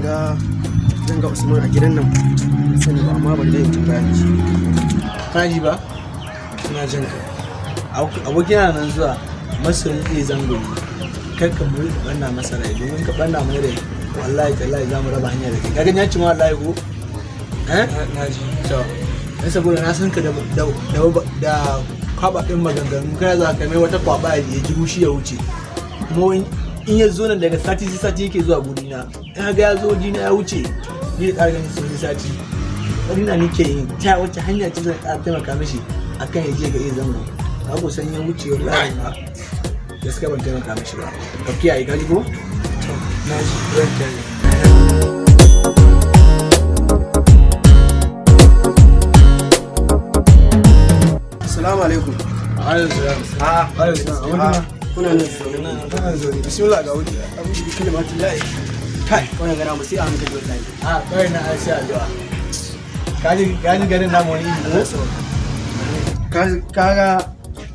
zan ga Usman a gidan nan sani ba amma bari dai in bayan shi. Kana ji ba? Ina jin ka. Abokina nan zuwa masoyi zai zango ne. Kar ka muri banna masa rai domin ka banna mai rai wallahi tallahi za mu raba hanya da kai. Kaga ya ci ma wallahi ko? Na ji. To, sai saboda na san ka da kwaba din maganganu kai za ka mai wata kwaba ya ji rushi ya wuce. Kuma in ya zo nan daga sati yake zuwa gurina. In ga ya zo jina ya wuce ni da ƙara ganin sun sati. Wani na nike yin ta wacce hanya ce zan ƙara taimaka mishi akan ya je ga iya zango. Abu san ya wuce wallahi ma gaskiya ban taimaka mishi ba. Ka kiyaye ka ji ko? To, na ji ranka ne. Assalamu alaikum. Kuna nan zo. Bismillah ga wuri. Abu bi kalimatullahi. Kai, wannan gara mu sai a hankali wallahi. Kai na ai sai addu'a. Kaji garin namu wani ko? Kaga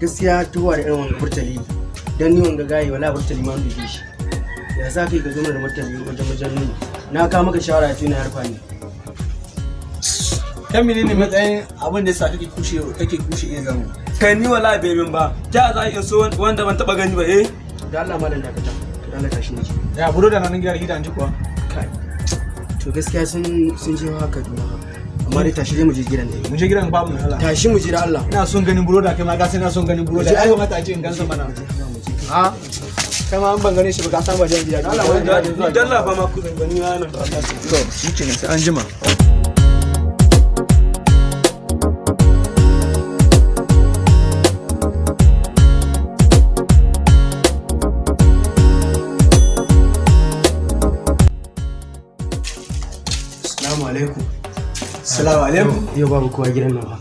gaskiya tuwa da irin wanga burtali. Dan ni wanga gayi wala burtali ma mu shi. Ya sa kai ka zo da burtali wajen ni. Na ka maka shawara ce na harfa ni. Kan menene matsayin abin da yasa kake kushe iya zango? Kai ni wallahi bai min ba. Ta za in so wanda ban taba gani ba Da Allah malam da ka ta. Da Allah tashi nake. Ya buro da nan gidan ji kuwa. Kai. To gaskiya sun je haka duna. Amma dai tashi mu je gidan dai. Mu je gidan babu ne Allah. Tashi mu je da Allah. Ina son ganin buro da kai ma ga sai ina son ganin buro da. Ai ba mata a ce in gansa mana. Kai ma an ban gane shi ba ka san ba jan biya. Allah wanda ni dalla ba ma ku gani na nan. To, shikenan sai an jima. Assalamu alaikum. Yau babu kowa gidan nan ba.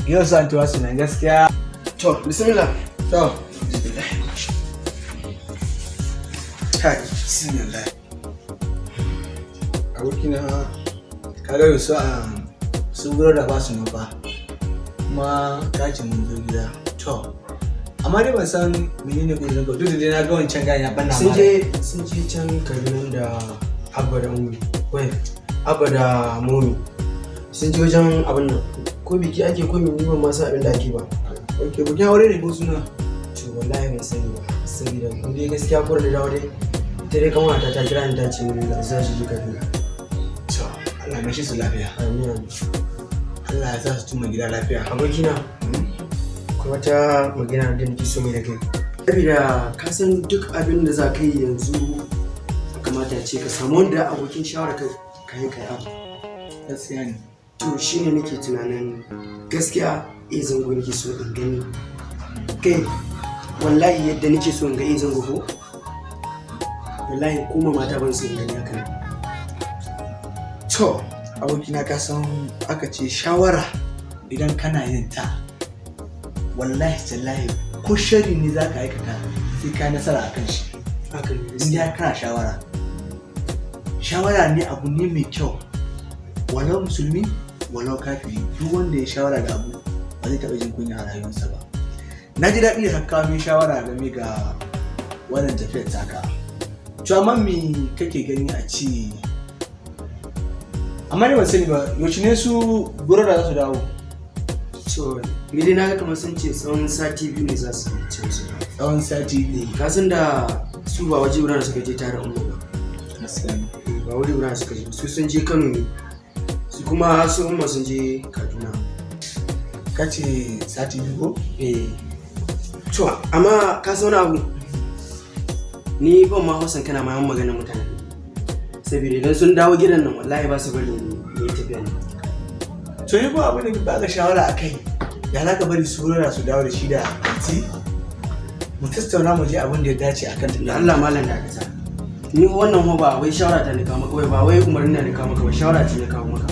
Yau san tuwa su nan gaskiya. To, bismillah. To. Kai, bismillah. Abokina kaga yau su gura da ba su nufa. Kuma kaci mun zo gida. To. Amma dai ban san menene ko zan ga duk da dai na ga wancan gani ya banna sun je can Kaduna da Abba da Mumi. Wai, Abba da Mumi. Sun je wajen abin nan ko biki ake ko min ban ma san abin da ake ba. Okay, bukin aure ne ko suna? To wallahi ban sani ba. Saboda kun dai gaskiya ko da dawo dai ita dai kanwata ta kira ni ta ce ni za su je Kaduna. To, Allah ya shi su lafiya. Amin. Allah ya sa su tuma gida lafiya. Abokina. Ko wata magana da nake so mai da kai. Saboda ka san duk abin da za ka yi yanzu kamata ce ka samu wanda abokin shawara ka yi kai abu. Gaskiya ne. To shi ne nake tunanin gaskiya zango nake so in gani. Kai wallahi yadda nake so in ga zango ko wallahi kuma mata ban so in gani haka. To abokina ka san aka ce shawara idan kana yin ta wallahi tallahi ko shari ne za ka aikata sai ka nasara akan shi. Haka ne inda kana shawara ne abu ne mai kyau walau musulmi walau kafiri duk wanda ya shawara da abu ba zai taɓa jin kunya a rayuwarsa ba. Na ji daɗi da ka kawo min shawara game ga wannan tafiyar taka. To amma me kake gani a ci? Amma ne ban sani ba yaushe ne su burada za su dawo? To ni dai na ga kamar sun ce tsawon sati biyu ne za su can su. Tsawon sati biyu. Ka san da su ba waje guda suka je tare umma ba. Gaskiya ba waje guda suka je su sun je Kano ne. Su kuma su umma sun je Kaduna. Ka ce sati biyu ko? To amma ka san abu ni ban ma hausan kana ma magana mutane saboda idan sun dawo gidan nan wallahi ba su bari ni tafiya ne. To ni ko abin da ba ka shawara akai ya za ka bari su rura su dawo da shi da anti mu tattauna mu je abin da ya dace akan ta. Allah malam da ka sa ni wannan ba wai shawara ta ne kawo maka ba wai umarni ne kawo maka ba shawara ce ne kawo maka.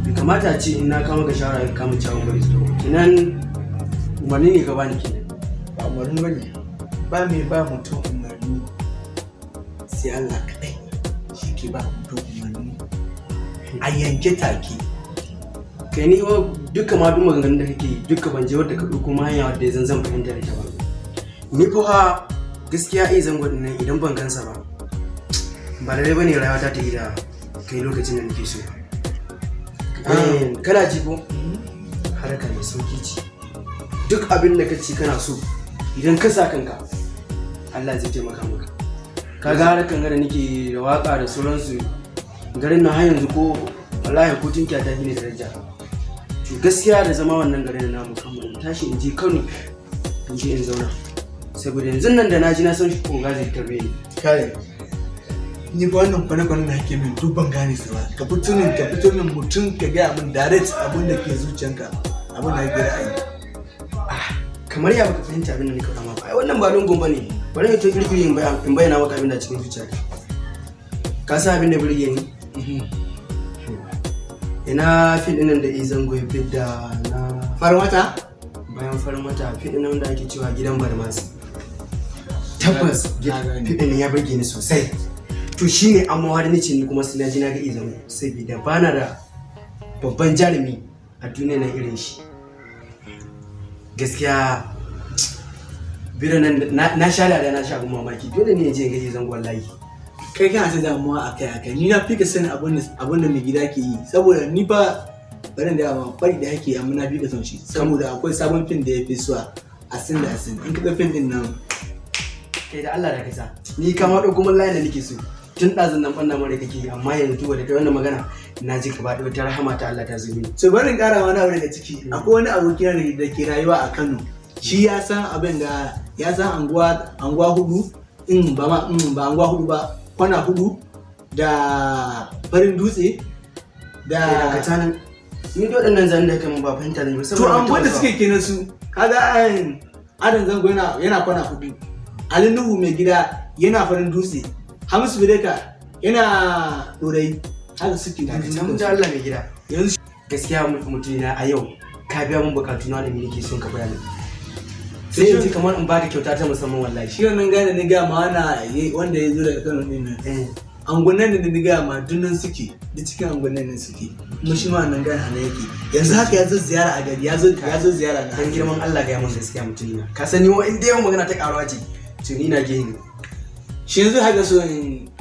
Bai kamata ce in na kawo maka shawara ka kama cewa bari su dawo kenan umarni ne ka bani kenan. Ba umarni bane ba me ba mutum umarni sai Allah kaɗai shi ke ba mutum umarni a yanke take. Kai ni duka ma duk maganganun da kake duka ban je wadda ka ɗauko ma hanya wadda zan fahimta da ita ba. Ni fa gaskiya zango din nan idan ban gansa ba ba da bane rayuwa ta yi da kai lokacin da nake so. Kana ji ko? Harka mai sauki ce. Duk abin da ka ci kana so idan ka sa kanka Allah zai taimaka maka. Kaga harkan da nake da waka da sauransu garin na har yanzu ko wallahi ko tinkiya ta ne daraja. To gaskiya da zama wannan garin namu kamar tashi in je Kano in je in zauna. Saboda yanzu nan da naji na san shi ko gazi tarbe ni. Kai ni ba wannan kwane-kwanen da ake min duk ban gane su ba. Ka fito min mutum ka gaya min direct abin da ke zuciyanka abin da ke ra'ayi. Kamar ya baka fahimta abin da nake faɗa maka. Ai wannan ba lungun bane. Bari ne to kirkiri in bayyana maka abin da cikin zuciyarka. Ka san abin da burge ni? Ina fil ɗin da zango ya fidda na farin wata? Bayan farin wata fil ɗin da ake cewa gidan barmasi. Tabbas fil ɗin ya burge ni sosai. To shine amma wani nace ni kuma sai na ji na ga zango saboda bana da babban jarumi a duniya na irin shi. Gaskiya biran nan na sha da na sha abun mamaki dole ne ya je ga zango wallahi. Kai kana ta damuwa akai ni na fi ka sani abin da mai gida ke yi saboda ni ba barin da yawa bari da yake amma na fi ka son shi saboda akwai sabon fim da ya fi suwa asin da asin in ka fim din nan kai da Allah da kaisa ni kama dauko mun layin da nake so tun ɗazun nan ɓanna mara kake amma yanzu tuba da kai wannan magana na ji gaba ɗaya ta rahama ta Allah ta zo mini. So barin ƙara wani abu daga ciki akwai wani abokina da ke rayuwa a Kano shi ya san abin da ya san anguwa hudu ba anguwa hudu ba kwana hudu da farin dutse da katanan ni da waɗannan zan da kaman ba fahimta ne ba to anguwa da suke kenan su kaga adan zango yana kwana hudu Ali Nuhu mai gida yana farin dutse Hamisu Bireka yana dorai haka suke da mun da Allah mai gida yanzu gaskiya mutum na a yau ka biya mun bukatu na da me nake son ka bayani sai yanzu kamar in baka kyauta ta musamman wallahi shi wannan gane ni ga ma wanda ya zo daga Kano din nan angunan da ni ga ma dunnan suke duk cikin angunan nan suke kuma shi ma wannan gane ana yake yanzu haka ya zo ziyara a gari ya zo ziyara na dan girman Allah ga ya mun gaskiya mutum na ka sani wa inda yawan magana ta karuwa ce to ni na gehe shi yanzu haka so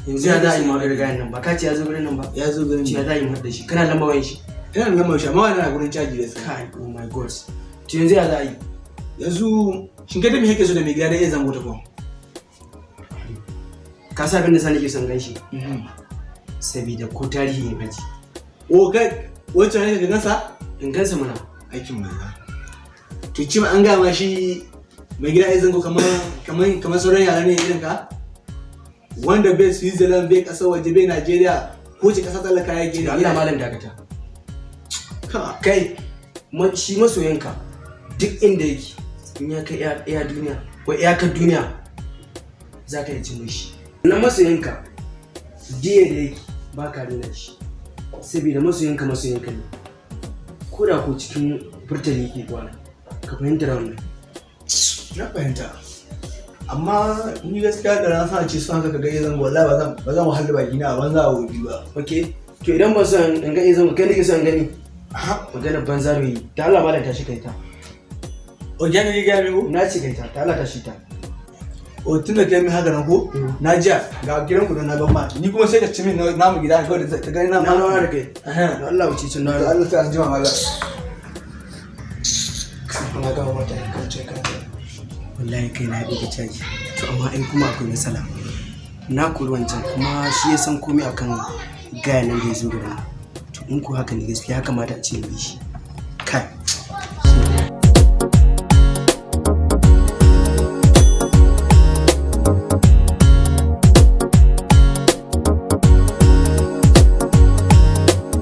yanzu ya za a yi ma da gayan nan ba ka ce ya zo gurin nan ba ya zo gurin ya za a yi mu da shi kana lamba wayan shi ina lamba shi amma wannan na gurin caji da kai oh my god to yanzu ya za a yi yanzu shin kai da me yake so da mai gida da ya zango ta ko ka sa abin da sani ke son ganshi saboda ko tarihi ne bace o kai wacce ne ka gansa in gansa muna aikin banza to ci ma an ga ma shi mai gida ya zango kamar sauran yara ne irin ka wanda bai Switzerland bai kasar waje bai Najeriya ko ce kasar talaka yake da Allah malam dakata kai shi masoyanka duk inda yake in ya kai iya duniya ko iyakar duniya za ka yi cin shi na masoyanka jiya da yake ba ka rena shi saboda masoyanka ne ko da ko cikin furtani yake kwana ka fahimta da wannan na fahimta amma ni gaskiya da na sa ce sun haka ga zan wallahi ba zan wahala baki na ban za a wobi ba okay to idan ba son in ga zan kai nake son gani magana banza ne ta Allah malam tashi kai ta o gani ne ga mi na ci kai ta Allah tashi ta o tun da kai mi haka na ko na ji ga gidan ku da na ban ma ni kuma sai ka ci min namu gida ko da ka gani na ma da kai Allah wuce cin na Allah sai an ji ma Allah na ga wata kan ce ka wallahi kai na ɗauka caji to amma ai kuma akwai matsala na kuri wancan kuma shi ya san komai akan gaya nan da ya zo gudana to in ko haka ne gaskiya kamata a ce bi shi